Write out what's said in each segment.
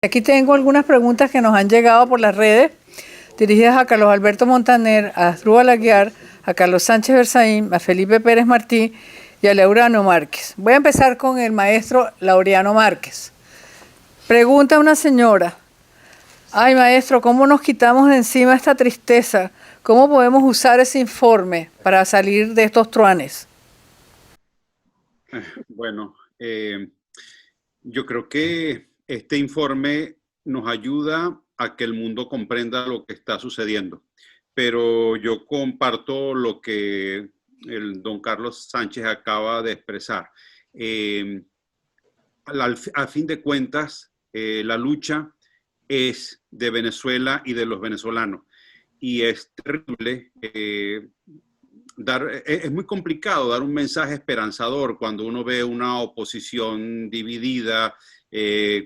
Aquí tengo algunas preguntas que nos han llegado por las redes, dirigidas a Carlos Alberto Montaner, a Asdrúbal Aguiar, a Carlos Sánchez Berzaín, a Felipe Pérez Martí y a Laureano Márquez. Voy a empezar con el maestro Laureano Márquez. Pregunta una señora: ay, maestro, ¿cómo nos quitamos de encima esta tristeza? ¿Cómo podemos usar ese informe para salir de estos truanes? Bueno, yo creo que este informe nos ayuda a que el mundo comprenda lo que está sucediendo, pero yo comparto lo que el don Carlos Sánchez acaba de expresar. A fin de cuentas, la lucha es de Venezuela y de los venezolanos, y es terrible. Es muy complicado dar un mensaje esperanzador cuando uno ve una oposición dividida,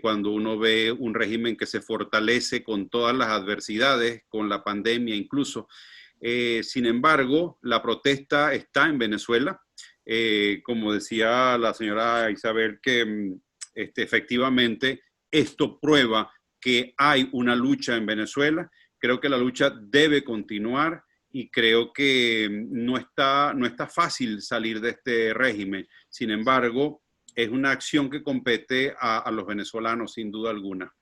cuando uno ve un régimen que se fortalece con todas las adversidades, con la pandemia incluso. Sin embargo, la protesta está en Venezuela. Como decía la señora Isabel, que efectivamente esto prueba que hay una lucha en Venezuela. Creo que la lucha debe continuar y creo que no está fácil salir de este régimen. Sin embargo, es una acción que compete a los venezolanos, sin duda alguna.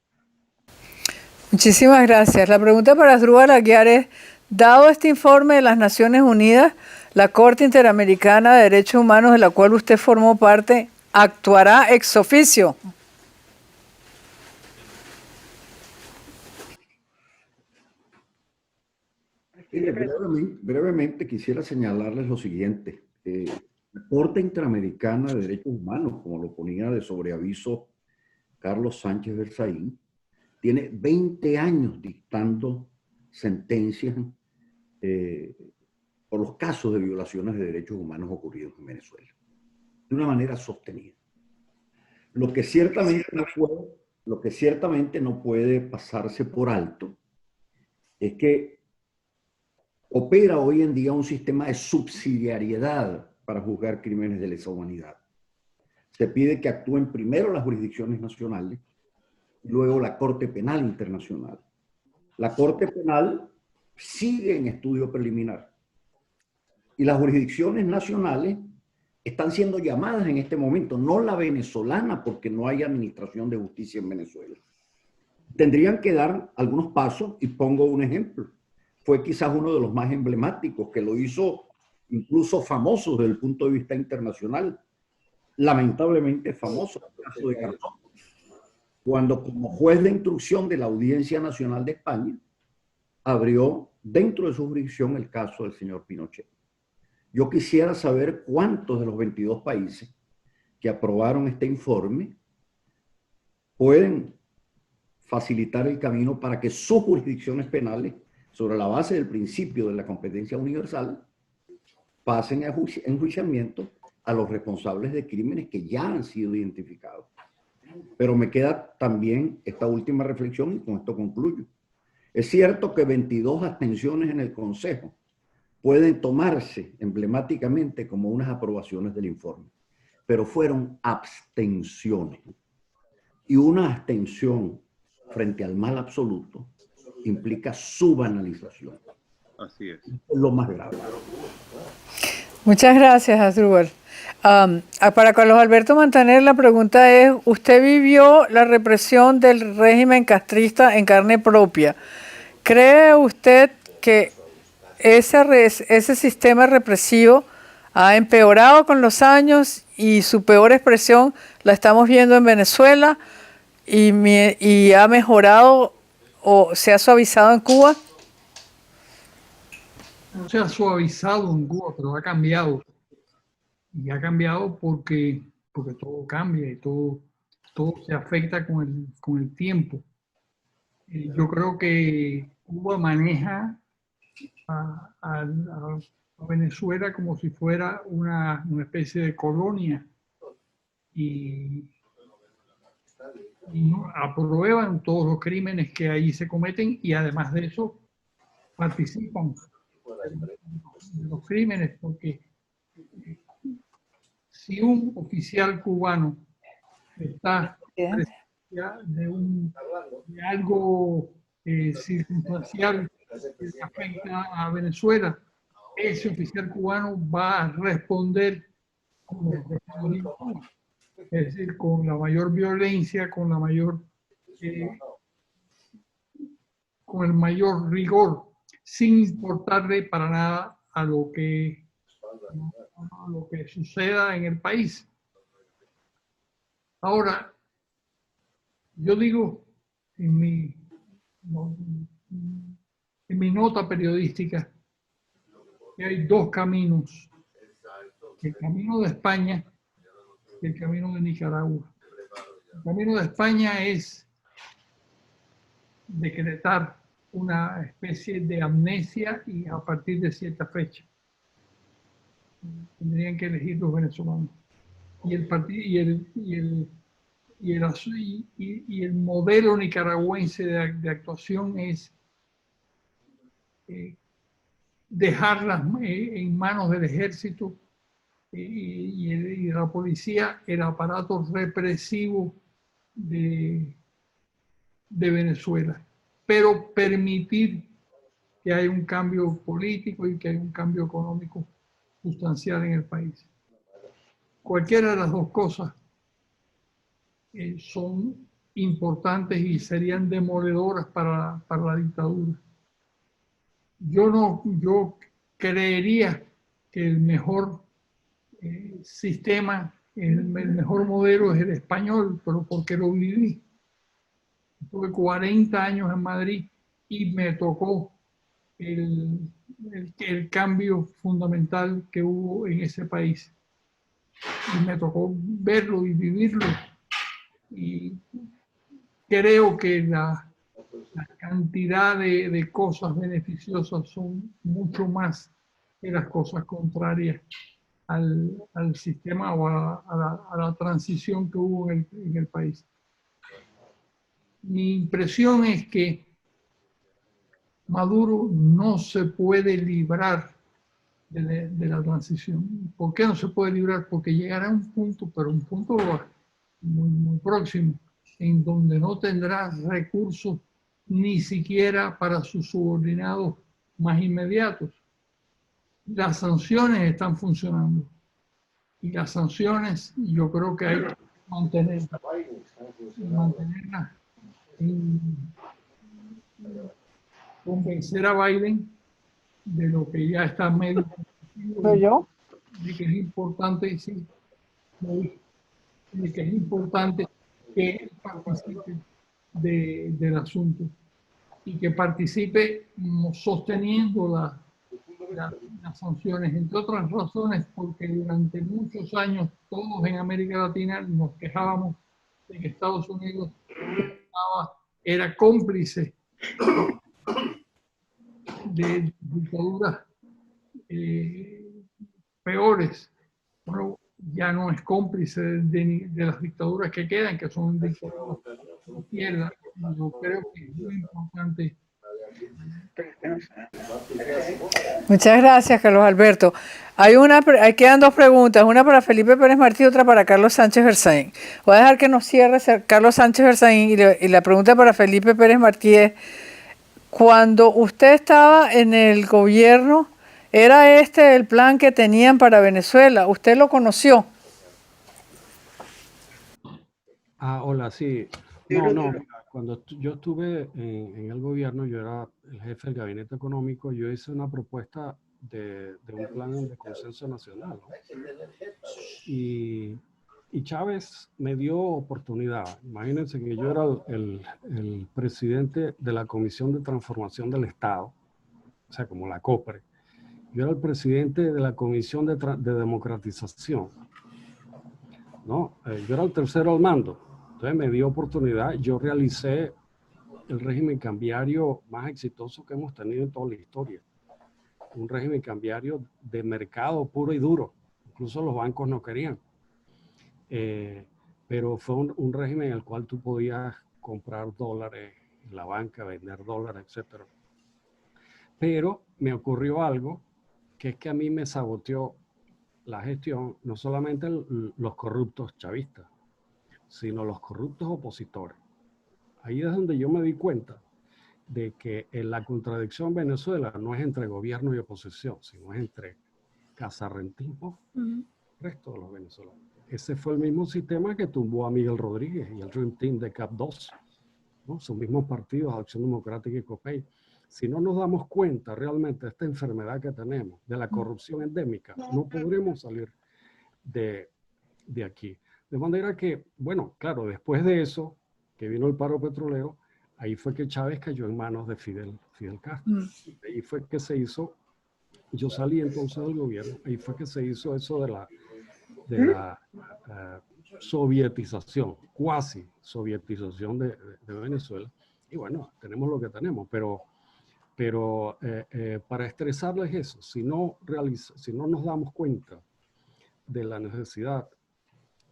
Muchísimas gracias. La pregunta para Asdrúbal Aguiar es: dado este informe de las Naciones Unidas, la Corte Interamericana de Derechos Humanos, de la cual usted formó parte, ¿actuará ex oficio? Brevemente quisiera señalarles lo siguiente. La Corte Interamericana de Derechos Humanos, como lo ponía de sobreaviso Carlos Sánchez Berzaín, tiene 20 años dictando sentencias por los casos de violaciones de derechos humanos ocurridos en Venezuela, de una manera sostenida. Lo que ciertamente no puede pasarse por alto es que opera hoy en día un sistema de subsidiariedad para juzgar crímenes de lesa humanidad. Se pide que actúen primero las jurisdicciones nacionales y luego la Corte Penal Internacional. La Corte Penal sigue en estudio preliminar y las jurisdicciones nacionales están siendo llamadas en este momento, no la venezolana, porque no hay administración de justicia en Venezuela. Tendrían que dar algunos pasos y pongo un ejemplo. Fue quizás uno de los más emblemáticos, que lo hizo incluso famoso desde el punto de vista internacional, lamentablemente famoso, el caso de Garzón, cuando como juez de instrucción de la Audiencia Nacional de España abrió dentro de su jurisdicción el caso del señor Pinochet. Yo quisiera saber cuántos de los 22 países que aprobaron este informe pueden facilitar el camino para que sus jurisdicciones penales, sobre la base del principio de la competencia universal, pasen a enjuiciamiento a los responsables de crímenes que ya han sido identificados. Pero me queda también esta última reflexión y con esto concluyo. Es cierto que 22 abstenciones en el Consejo pueden tomarse emblemáticamente como unas aprobaciones del informe, pero fueron abstenciones. Y una abstención frente al mal absoluto implica su banalización. Así es. Es lo más grave. Muchas gracias, Asdrúbal. Para Carlos Alberto Montaner, la pregunta es: usted vivió la represión del régimen castrista en carne propia. ¿Cree usted que ese sistema represivo ha empeorado con los años y su peor expresión la estamos viendo en Venezuela y ha mejorado o se ha suavizado en Cuba? No se ha suavizado en Cuba, pero ha cambiado. Y ha cambiado porque todo cambia y todo se afecta con el tiempo. Yo creo que Cuba maneja a Venezuela como si fuera una especie de colonia y aprueban todos los crímenes que ahí se cometen y además de eso participan de los crímenes, porque si un oficial cubano está de algo circunstancial que afecta a Venezuela, ese oficial cubano va a responder con lo que ocurrió en Cuba. Es decir, con la mayor violencia, con el mayor rigor, sin importarle para nada a lo que suceda en el país. Ahora, yo digo en mi nota periodística que hay dos caminos: el camino de España y el camino de Nicaragua. El camino de España es decretar una especie de amnesia y a partir de cierta fecha tendrían que elegir los venezolanos. Y el modelo nicaragüense de actuación es dejarlas en manos del ejército y de la policía, el aparato represivo de Venezuela, pero permitir que haya un cambio político y que haya un cambio económico sustancial en el país. Cualquiera de las dos cosas son importantes y serían demoledoras para la dictadura. Yo creería que el mejor sistema, el mejor modelo es el español, pero porque lo viví. Tuve 40 años en Madrid y me tocó el cambio fundamental que hubo en ese país. Y me tocó verlo y vivirlo. Y creo que la cantidad de cosas beneficiosas son mucho más que las cosas contrarias al sistema o a la transición que hubo en el país. Mi impresión es que Maduro no se puede librar de la transición. ¿Por qué no se puede librar? Porque llegará un punto, pero un punto muy, muy próximo, en donde no tendrá recursos ni siquiera para sus subordinados más inmediatos. Las sanciones están funcionando y las sanciones yo creo que hay que mantenerlas convencer a Biden de lo que ya está medio de que es importante, sí, de que es importante que participe del asunto y que participe sosteniendo las sanciones, entre otras razones, porque durante muchos años todos en América Latina nos quejábamos de que Estados Unidos era cómplice de dictaduras peores. Bueno, ya no es cómplice de las dictaduras que quedan, que son dictaduras de izquierda. Yo creo que es muy importante. Muchas gracias, Carlos Alberto. Quedan dos preguntas, una para Felipe Pérez Martí y otra para Carlos Sánchez Berzaín. Voy a dejar que nos cierre Carlos Sánchez Berzaín y la pregunta para Felipe Pérez Martí es: cuando usted estaba en el gobierno, ¿era este el plan que tenían para Venezuela? ¿Usted lo conoció? Hola, sí. No. Cuando yo estuve en el gobierno, yo era el jefe del gabinete económico, yo hice una propuesta de un plan de consenso nacional, ¿no? Y Chávez me dio oportunidad. Imagínense que yo era el presidente de la Comisión de Transformación del Estado, o sea, como la COPRE. Yo era el presidente de la Comisión de Democratización, ¿no? Yo era el tercero al mando. Entonces me dio oportunidad. Yo realicé el régimen cambiario más exitoso que hemos tenido en toda la historia. Un régimen cambiario de mercado puro y duro. Incluso los bancos no querían. Pero fue un régimen en el cual tú podías comprar dólares en la banca, vender dólares, etc. Pero me ocurrió algo, que es que a mí me saboteó la gestión, no solamente los corruptos chavistas, sino los corruptos opositores. Ahí es donde yo me di cuenta de que la contradicción en Venezuela no es entre gobierno y oposición, sino es entre casarrentismo y el resto de los venezolanos. Ese fue el mismo sistema que tumbó a Miguel Rodríguez y el Dream Team de CAP2, ¿no? Sus mismos partidos, Acción Democrática y COPEI. Si no nos damos cuenta realmente de esta enfermedad que tenemos, de la corrupción endémica, no podremos salir de aquí. De manera que, bueno, claro, después de eso, que vino el paro petrolero, ahí fue que Chávez cayó en manos de Fidel Castro. Ahí fue que se hizo, yo salí entonces del gobierno, ahí fue que se hizo eso de la sovietización, cuasi sovietización de Venezuela. Y bueno, tenemos lo que tenemos, pero para estresarles eso, si no nos damos cuenta de la necesidad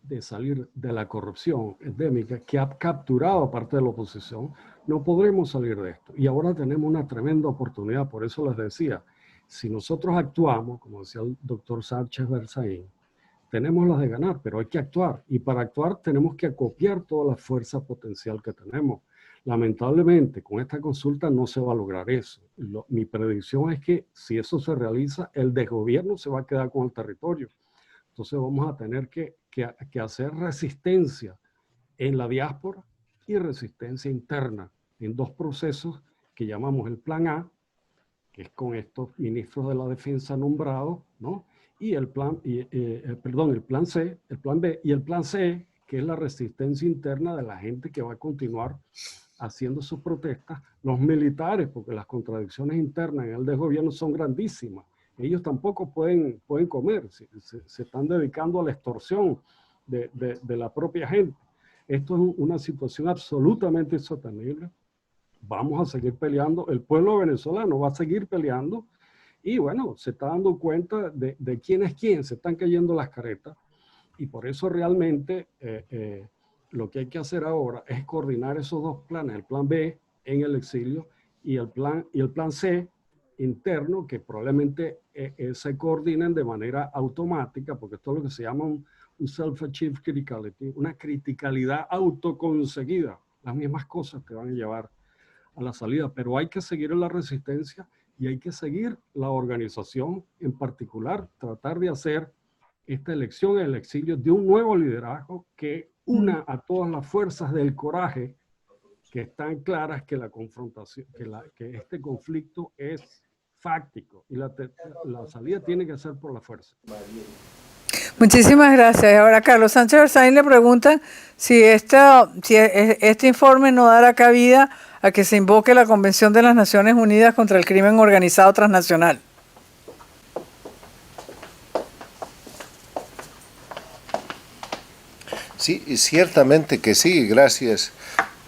de salir de la corrupción endémica que ha capturado a parte de la oposición, no podremos salir de esto. Y ahora tenemos una tremenda oportunidad, por eso les decía, si nosotros actuamos, como decía el doctor Sánchez Berzaín, tenemos las de ganar, pero hay que actuar. Y para actuar tenemos que acopiar toda la fuerza potencial que tenemos. Lamentablemente, con esta consulta no se va a lograr eso. Mi predicción es que si eso se realiza, el desgobierno se va a quedar con el territorio. Entonces vamos a tener que hacer resistencia en la diáspora y resistencia interna en dos procesos que llamamos el Plan A, que es con estos ministros de la defensa nombrados, ¿no? Y el Plan C, el Plan B y el Plan C, que es la resistencia interna de la gente que va a continuar haciendo sus protestas, los militares, porque las contradicciones internas en el desgobierno son grandísimas. Ellos tampoco pueden comer, se están dedicando a la extorsión de la propia gente. Esto es una situación absolutamente insostenible. Vamos a seguir peleando, el pueblo venezolano va a seguir peleando y bueno, se está dando cuenta de quién es quién, se están cayendo las caretas y por eso realmente lo que hay que hacer ahora es coordinar esos dos planes, el plan B en el exilio y el plan C interno, que probablemente se coordinen de manera automática, porque esto es lo que se llama un self-achieved criticality, una criticalidad autoconseguida. Las mismas cosas te van a llevar a la salida, pero hay que seguir en la resistencia y hay que seguir la organización, en particular, tratar de hacer esta elección en el exilio de un nuevo liderazgo que una a todas las fuerzas del coraje que están claras que la confrontación, que este conflicto es fáctico y la salida tiene que ser por la fuerza. Muchísimas gracias. Ahora Carlos Sánchez Berzaín le pregunta si este informe no dará cabida a que se invoque la Convención de las Naciones Unidas contra el Crimen Organizado Transnacional. Sí, ciertamente que sí, gracias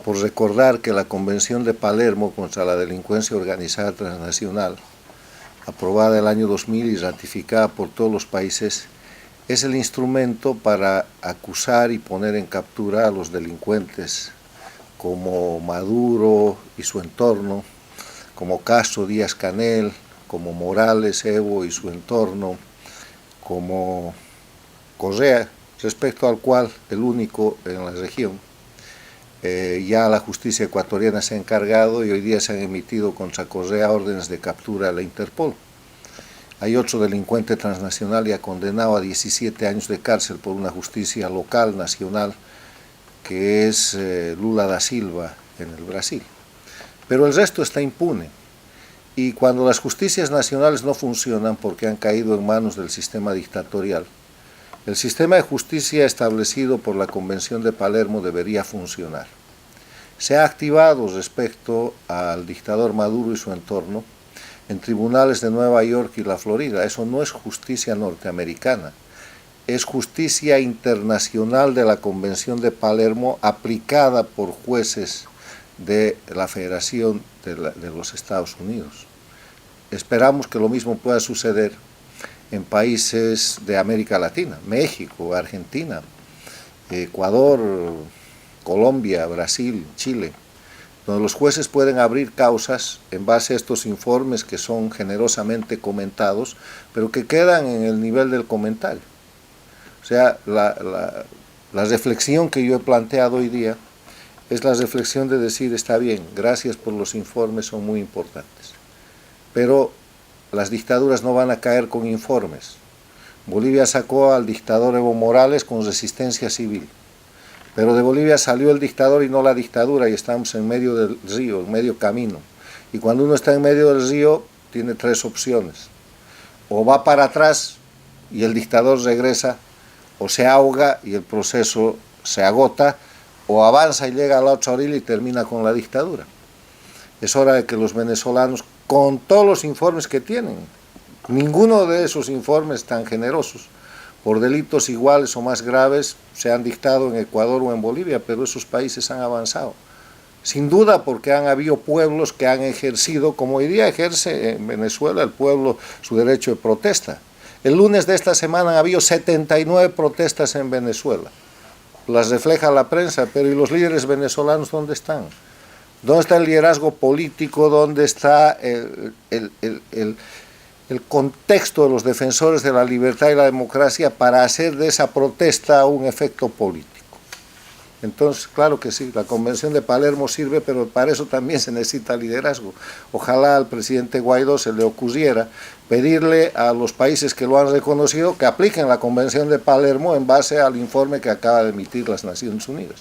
por recordar que la Convención de Palermo contra la Delincuencia Organizada Transnacional, aprobada el año 2000 y ratificada por todos los países, es el instrumento para acusar y poner en captura a los delincuentes como Maduro y su entorno, como Castro, Díaz-Canel, como Morales, Evo y su entorno, como Correa, respecto al cual, el único en la región, ya la justicia ecuatoriana se ha encargado y hoy día se han emitido contra Correa órdenes de captura a la Interpol. Hay otro delincuente transnacional ya condenado a 17 años de cárcel por una justicia local, nacional, que es Lula da Silva en el Brasil. Pero el resto está impune. Y cuando las justicias nacionales no funcionan porque han caído en manos del sistema dictatorial, el sistema de justicia establecido por la Convención de Palermo debería funcionar. Se ha activado respecto al dictador Maduro y su entorno en tribunales de Nueva York y la Florida. Eso no es justicia norteamericana, es justicia internacional de la Convención de Palermo aplicada por jueces de la Federación de los Estados Unidos. Esperamos que lo mismo pueda suceder en países de América Latina, México, Argentina, Ecuador, Colombia, Brasil, Chile, donde los jueces pueden abrir causas en base a estos informes que son generosamente comentados, pero que quedan en el nivel del comentario. O sea, la reflexión que yo he planteado hoy día es la reflexión de decir, está bien, gracias por los informes, son muy importantes. Pero las dictaduras no van a caer con informes. Bolivia sacó al dictador Evo Morales con resistencia civil. Pero de Bolivia salió el dictador y no la dictadura, y estamos en medio del río, en medio camino. Y cuando uno está en medio del río, tiene tres opciones. O va para atrás y el dictador regresa, o se ahoga y el proceso se agota, o avanza y llega a la otra orilla y termina con la dictadura. Es hora de que los venezolanos, con todos los informes que tienen, ninguno de esos informes tan generosos, por delitos iguales o más graves, se han dictado en Ecuador o en Bolivia, pero esos países han avanzado. Sin duda porque han habido pueblos que han ejercido, como hoy día ejerce en Venezuela el pueblo su derecho de protesta. El lunes de esta semana han habido 79 protestas en Venezuela. Las refleja la prensa, pero ¿y los líderes venezolanos dónde están? ¿Dónde está el liderazgo político? ¿Dónde está el contexto de los defensores de la libertad y la democracia para hacer de esa protesta un efecto político? Entonces, claro que sí, la Convención de Palermo sirve, pero para eso también se necesita liderazgo. Ojalá al presidente Guaidó se le ocurriera pedirle a los países que lo han reconocido que apliquen la Convención de Palermo en base al informe que acaba de emitir las Naciones Unidas.